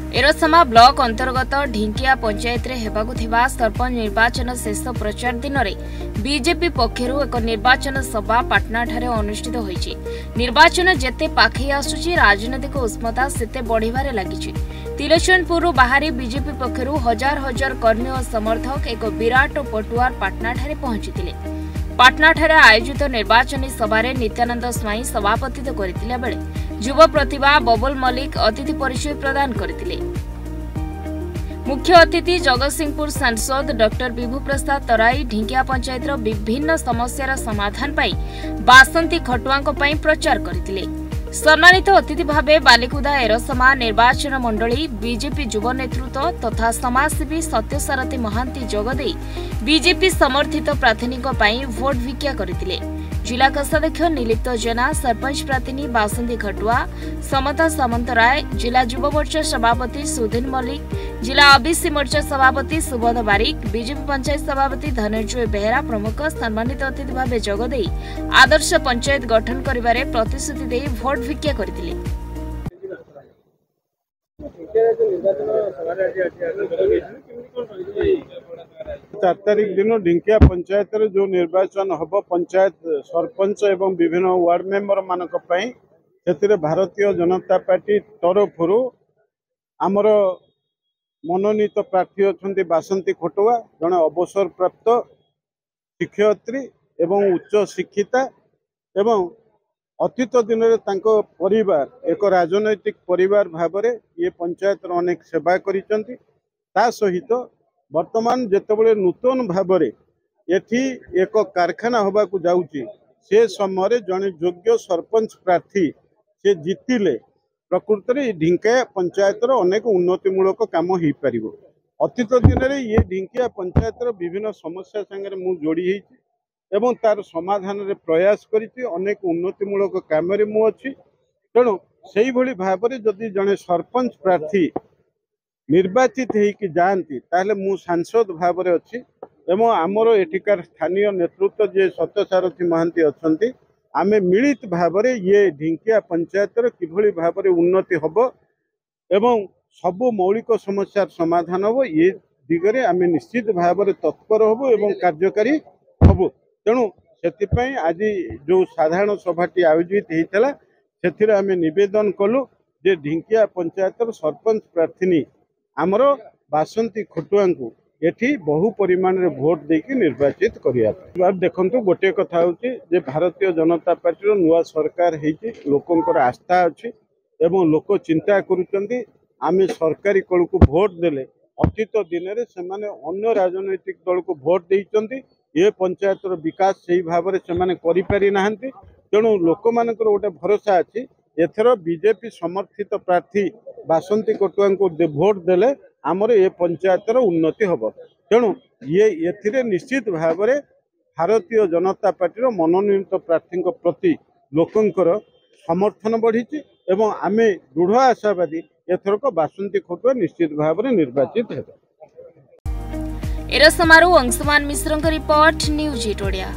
एरसमा block अंतर्गत ढिंकिया पंचायत रे हेबाकु थिबा सरपंच निर्वाचन शेष प्रचार दिन में बीजेपी पक्षरु एक निर्वाचन सभा पाटना ठारे अनुष्ठित होईछि। निर्वाचन जेते पाखे आसुछि राजनीतिक उष्मता सेते बढ़िबारे लागिछि। तिलोचनपुर बाहरी बीजेपी पक्षरु हजार हजार कर्मी और समर्थक एक विराट पटुआर पाटना ठारे पहुंचीथिले। पाटना ठारे आयोजित निर्वाचन सभा रे नित्यानंद स्वाई सभापतित्व करथिले बेले युवा प्रतिभा बबुल मलिक अतिथि परिचय प्रदान करथिले। मुख्य अतिथि जगतसिंहपुर सांसद डॉक्टर विभू प्रसाद तराई ढिंकिया पंचायत विभिन्न समस्यार समाधान पाई बासंती खटुआंक पाई प्रचार करथिले। सम्मानित अतिथि भावे बालिकुदा एरसमा निर्वाचन मंडली बीजेपी युव नेतृत्व तथा समाजसेवी सत्यसारथी महांती जोगदे बीजेपी समर्थित प्रार्थी भोट भिक्षा करथिले। जिला कोषाध्यक्ष नीलिप्त जेना, सरपंच प्रार्थी बासंती खटुआ, समता सामंतराय, जिला युव मोर्चा सभापति सुधीन मल्लिक, जिला ओबीसी मोर्चा सभापति सुबोध बारिक, बीजेपी पंचायत सभापति धनंजय बेहेरा प्रमुख सम्मानित अतिथि भावे जोगदे आदर्श पंचायत गठन करिबारे प्रतिश्रुति दे भोट भिक्षा करथिले। 4 तारीख दिन ढिंकिया पंचायत जो निर्वाचन हम पंचायत सरपंच एवं विभिन्न वार्ड मेंबर मानक भारतीय जनता पार्टी तरफ आमर मनोनीत प्रार्थी अच्छा बासंती खटुआ, जड़े अवसर प्राप्त शिक्षयित्री एवं उच्च शिक्षिता एवं अतीत दिन में परिवार एक राजनैतिक परिवार भाव ये पंचायत अनेक सेवा करिसेंती। ता सहित वर्तमान जेतेबेले नूतन भाव एथि एक कारखाना होबाकू जाउची से समय जड़े योग्य सरपंच प्रार्थी से जीतिले प्रकृत में ढिंकिया पंचायत अनेक उन्नतिमूलक काम हो पार। अतीत दिन में ये ढिंकिया पंचायत विभिन्न समस्या संगे मु जोड़ी एवं तार समाधान रे प्रयास करिछि। अनेक उन्नतिमूलक काम मु अच्छी। तेणु से भाव में जदि जड़े सरपंच प्रार्थी निर्वाचित होकर जाती ताहले मु सांसद भाव में अच्छी एवं आमर एठिकार स्थानीय नेतृत्व जे सत्यसारथी महांती अच्छा आमे मिलित भाव में ये ढिंकिया पंचायत किभली भाव में उन्नति हम एवं सबु मौलिक समस्या समाधान हम ये दिगरे आमे निश्चित भाव में तत्पर हबु एवं कार्यकारी हबु। तेणु से आज जो साधारण सभाटी आयोजित होता से आमे निवेदन कलु जे ढिंकिया पंचायत सरपंच प्रार्थी आमर बासंती खटुआ को एठी बहु परिमाण रे भोट देकी निर्वाचित करिया। देखंतु गोटे कथा होची जे भारतीय जनता पार्टी नुआ सरकार हेची लोकंकर आस्था अच्छी एवं लोक चिंता करुचंदी आमे सरकारी कल को भोट देले अतीत दिन में से अन्य राजनैतिक दल को भोट देइचंदी ये पंचायत विकास से भाव में से करि पारि नाहंती। तेणु लोक मानकर गोटे भरोसा अच्छी एथर बीजेपी समर्थित प्रार्थी बासंती कटुआ को भोट देले आमर ये पंचायतर उन्नति हम। तेणु ये एथिरे निश्चित भाव में भारतीय जनता पार्टी मनोनीत प्रार्थी प्रति लोकंकर समर्थन बढ़ी एवं आमे दृढ़ आशावादी एथरक बासंती खटुआ निश्चित भाव में निर्वाचित हेबे। एरसमारू अंशुमान मिश्रଙ୍କ रिपोर्ट न्यूज 8 ओडिया।